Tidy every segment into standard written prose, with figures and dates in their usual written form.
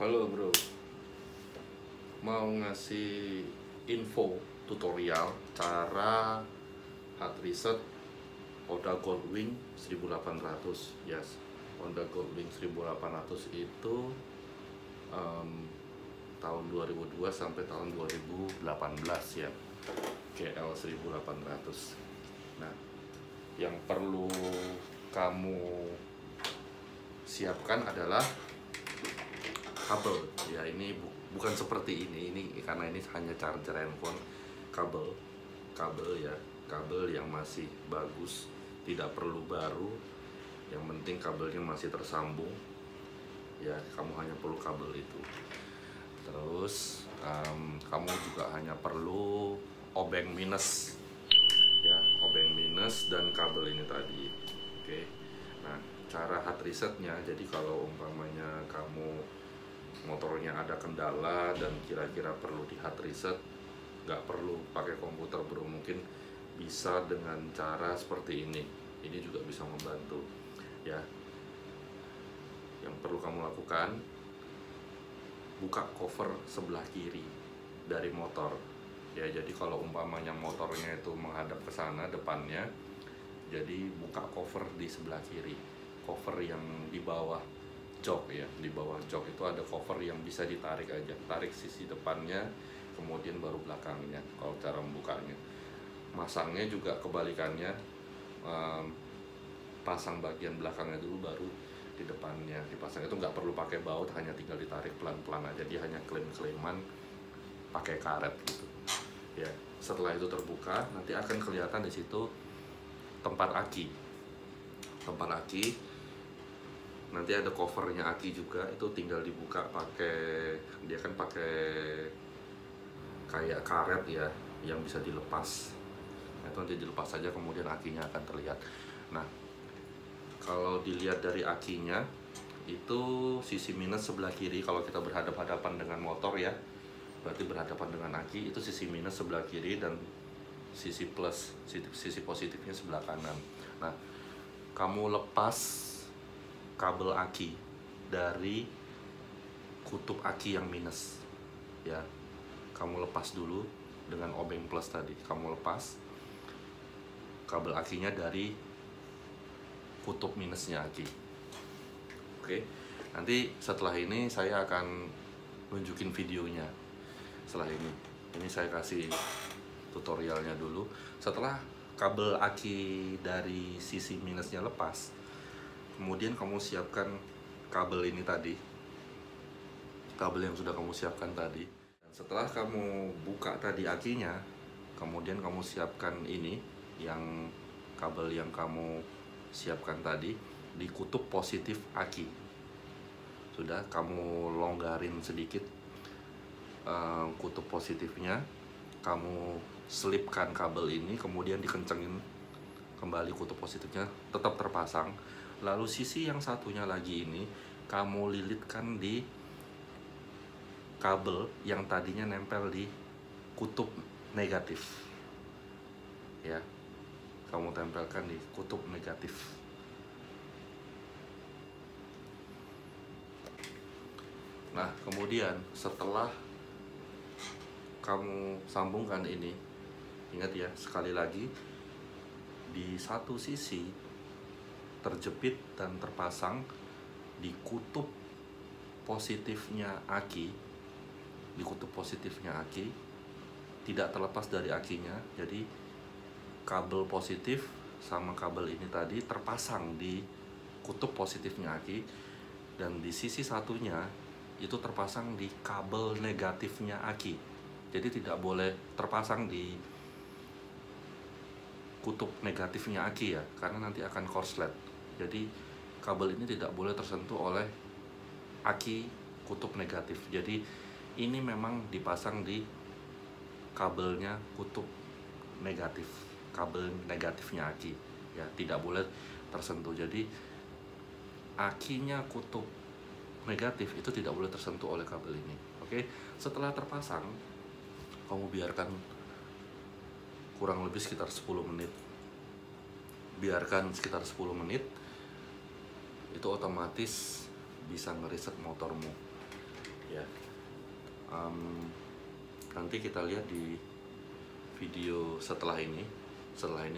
Halo bro, mau ngasih info tutorial cara hard reset Honda Goldwing 1800. Yes, Honda Goldwing 1800 itu tahun 2002 sampai tahun 2018 ya, GL 1800. Nah, yang perlu kamu siapkan adalah kabel ya. Ini bukan seperti ini karena ini hanya charger handphone. Kabel ya, kabel yang masih bagus, tidak perlu baru, yang penting kabelnya masih tersambung ya. Kamu hanya perlu kabel itu. Terus kamu juga hanya perlu obeng minus ya, obeng minus dan kabel ini tadi. Oke. Nah, cara hard resetnya, jadi kalau umpamanya kamu motornya ada kendala dan kira-kira perlu di hard reset, nggak perlu pakai komputer bro, mungkin bisa dengan cara seperti ini. Ini juga bisa membantu ya. Yang perlu kamu lakukan, buka cover sebelah kiri dari motor ya. Jadi kalau umpamanya motornya itu menghadap ke sana depannya, jadi buka cover di sebelah kiri, cover yang di bawah jok ya. Di bawah jok itu ada cover yang bisa ditarik aja, tarik sisi depannya kemudian baru belakangnya. Kalau cara membukanya, masangnya juga kebalikannya, pasang bagian belakangnya dulu baru di depannya dipasang. Itu nggak perlu pakai baut, hanya tinggal ditarik pelan-pelan aja. Dia hanya klaim-klaiman pakai karet gitu ya. Setelah itu terbuka, nanti akan kelihatan di situ tempat aki. Nanti ada covernya aki juga, itu tinggal dibuka pakai, dia kan pakai kayak karet ya yang bisa dilepas. Itu nanti dilepas saja, kemudian akinya akan terlihat. Nah, kalau dilihat dari akinya itu sisi minus sebelah kiri. Kalau kita berhadapan-hadapan dengan motor ya, berarti berhadapan dengan aki, itu sisi minus sebelah kiri dan sisi plus, sisi positifnya sebelah kanan. Nah, kamu lepas kabel aki dari kutub aki yang minus ya. Kamu lepas dulu dengan obeng plus tadi. Kamu lepas kabel akinya dari kutub minusnya aki. Oke, nanti setelah ini saya akan nunjukin videonya. Setelah ini saya kasih tutorialnya dulu. Setelah kabel aki dari sisi minusnya lepas, kemudian kamu siapkan kabel ini tadi, kabel yang sudah kamu siapkan tadi. Dan setelah kamu buka tadi akinya, kemudian kamu siapkan ini, yang kabel yang kamu siapkan tadi di kutub positif aki. Sudah kamu longgarin sedikit kutub positifnya, kamu selipkan kabel ini, kemudian dikencengin kembali kutub positifnya, tetap terpasang. Lalu sisi yang satunya lagi ini kamu lilitkan di kabel yang tadinya nempel di kutub negatif ya. Kamu tempelkan di kutub negatif. Nah, kemudian setelah kamu sambungkan ini, ingat ya, sekali lagi, di satu sisi terjepit dan terpasang di kutub positifnya aki, di kutub positifnya aki, tidak terlepas dari akinya. Jadi kabel positif sama kabel ini tadi terpasang di kutub positifnya aki, dan di sisi satunya itu terpasang di kabel negatifnya aki. Jadi tidak boleh terpasang di kutub negatifnya aki ya, karena nanti akan korslet. Jadi kabel ini tidak boleh tersentuh oleh aki kutub negatif. Jadi ini memang dipasang di kabelnya kutub negatif, kabel negatifnya aki ya, tidak boleh tersentuh. Jadi akinya kutub negatif itu tidak boleh tersentuh oleh kabel ini. Oke, setelah terpasang, kamu biarkan kurang lebih sekitar 10 menit. Biarkan sekitar 10 menit, itu otomatis bisa ngereset motormu. ya. Nanti kita lihat di video setelah ini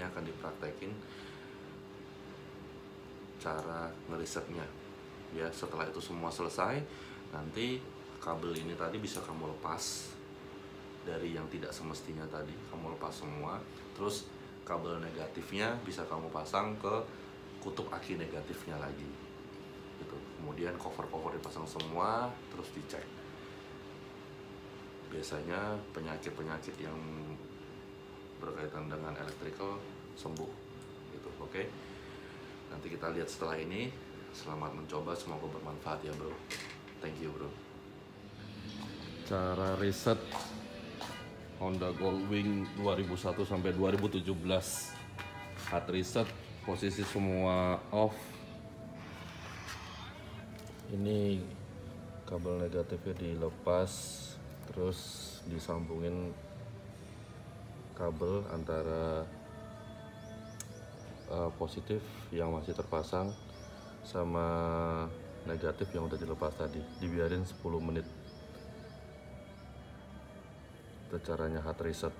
akan dipraktekin cara ngerisetnya ya. Setelah itu semua selesai, nanti kabel ini tadi bisa kamu lepas dari yang tidak semestinya tadi, kamu lepas semua. Terus kabel negatifnya bisa kamu pasang ke kutub aki negatifnya lagi gitu. Kemudian cover dipasang semua, terus dicek. Biasanya penyakit yang berkaitan dengan electrical sembuh gitu. Oke, nanti kita lihat setelah ini. Selamat mencoba, semoga bermanfaat ya bro. Thank you bro. Cara riset Honda Goldwing 2001 sampai 2017 hard reset, posisi semua off. Ini kabel negatifnya dilepas, terus disambungin kabel antara positif yang masih terpasang sama negatif yang udah dilepas tadi. Dibiarin 10 menit. Itu caranya hard reset.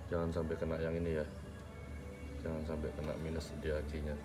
Jangan sampai kena yang ini ya, jangan sampai kena minus di akinya.